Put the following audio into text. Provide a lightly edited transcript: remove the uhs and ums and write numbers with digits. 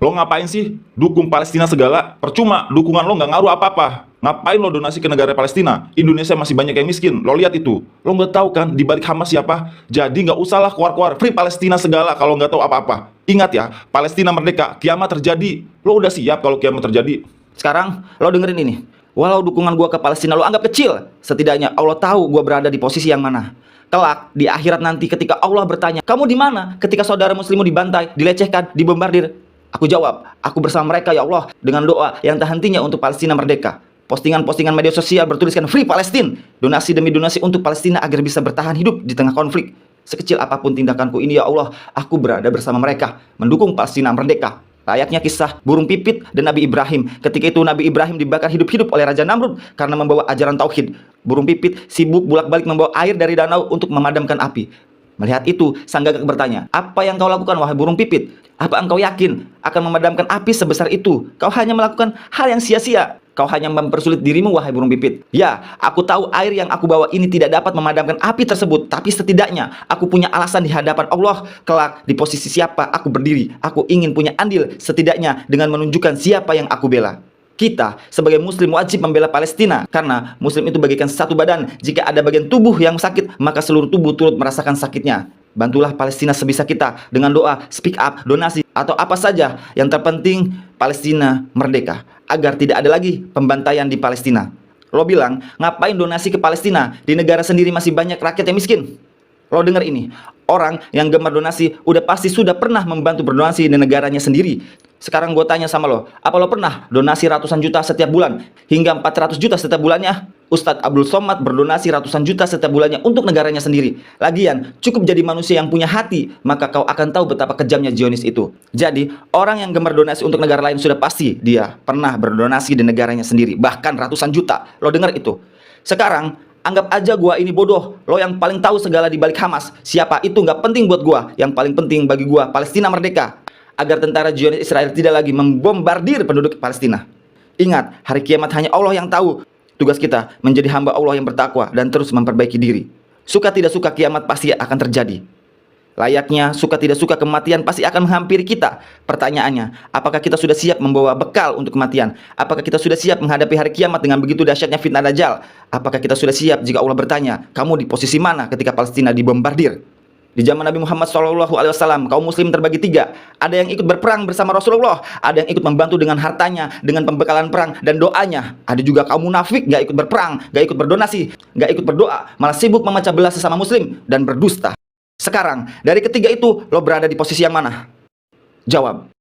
Lo ngapain sih dukung Palestina segala? Percuma, dukungan lo nggak ngaruh apa-apa. Ngapain lo donasi ke negara Palestina? Indonesia masih banyak yang miskin. Lo lihat itu. Lo nggak tahu kan di balik Hamas siapa? Jadi nggak usahlah keluar-keluar free Palestina segala kalau nggak tahu apa-apa. Ingat ya, Palestina merdeka, kiamat terjadi. Lo udah siap kalau kiamat terjadi? Sekarang lo dengerin ini. Walau dukungan gua ke Palestina lo anggap kecil, setidaknya Allah tahu gua berada di posisi yang mana. Kelak di akhirat nanti ketika Allah bertanya, kamu di mana ketika saudara muslimmu dibantai, dilecehkan, dibombardir? Aku jawab, aku bersama mereka ya Allah dengan doa yang tak hentinya untuk Palestina merdeka. Postingan-postingan media sosial bertuliskan Free Palestine, donasi demi donasi untuk Palestina agar bisa bertahan hidup di tengah konflik. Sekecil apapun tindakanku ini ya Allah, aku berada bersama mereka, mendukung Palestina merdeka. Layaknya kisah burung pipit dan Nabi Ibrahim. Ketika itu Nabi Ibrahim dibakar hidup-hidup oleh Raja Namrud karena membawa ajaran tauhid. Burung pipit sibuk bolak-balik membawa air dari danau untuk memadamkan api. Melihat itu, sang gagak bertanya, apa yang kau lakukan wahai burung pipit? Apa engkau yakin akan memadamkan api sebesar itu? Kau hanya melakukan hal yang sia-sia. Kau hanya mempersulit dirimu wahai burung pipit. Ya, aku tahu air yang aku bawa ini tidak dapat memadamkan api tersebut. Tapi setidaknya aku punya alasan di hadapan Allah. Kelak di posisi siapa aku berdiri. Aku ingin punya andil setidaknya dengan menunjukkan siapa yang aku bela. Kita sebagai muslim wajib membela Palestina. Karena muslim itu bagaikan satu badan. Jika ada bagian tubuh yang sakit, maka seluruh tubuh turut merasakan sakitnya. Bantulah Palestina sebisa kita dengan doa, speak up, donasi, atau apa saja. Yang terpenting Palestina merdeka, agar tidak ada lagi pembantaian di Palestina. Lo bilang, ngapain donasi ke Palestina? Di negara sendiri masih banyak rakyat yang miskin. Lo denger ini, orang yang gemar donasi udah pasti sudah pernah membantu berdonasi di negaranya sendiri. Sekarang gue tanya sama lo, apa lo pernah donasi ratusan juta setiap bulan? Hingga 400 juta setiap bulannya? Ustadz Abdul Somad berdonasi ratusan juta setiap bulannya untuk negaranya sendiri. Lagian, cukup jadi manusia yang punya hati, maka kau akan tahu betapa kejamnya Zionis itu. Jadi, orang yang gemar donasi untuk negara lain sudah pasti dia pernah berdonasi di negaranya sendiri. Bahkan ratusan juta. Lo denger itu. Sekarang, anggap aja gua ini bodoh. Lo yang paling tahu segala di balik Hamas. Siapa itu nggak penting buat gua. Yang paling penting bagi gua, Palestina merdeka. Agar tentara Zionis Israel tidak lagi membombardir penduduk Palestina. Ingat, hari kiamat hanya Allah yang tahu. Tugas kita menjadi hamba Allah yang bertakwa dan terus memperbaiki diri. Suka tidak suka kiamat pasti akan terjadi. Layaknya suka tidak suka kematian pasti akan menghampiri kita. Pertanyaannya, apakah kita sudah siap membawa bekal untuk kematian? Apakah kita sudah siap menghadapi hari kiamat dengan begitu dahsyatnya fitnah Dajjal? Apakah kita sudah siap jika Allah bertanya, kamu di posisi mana ketika Palestina dibombardir? Di zaman Nabi Muhammad SAW, kaum muslim terbagi tiga. Ada yang ikut berperang bersama Rasulullah, ada yang ikut membantu dengan hartanya, dengan pembekalan perang dan doanya. Ada juga kaum munafik, gak ikut berperang, gak ikut berdonasi, gak ikut berdoa, malah sibuk memecah belah sesama muslim dan berdusta. Sekarang, dari ketiga itu, lo berada di posisi yang mana? Jawab.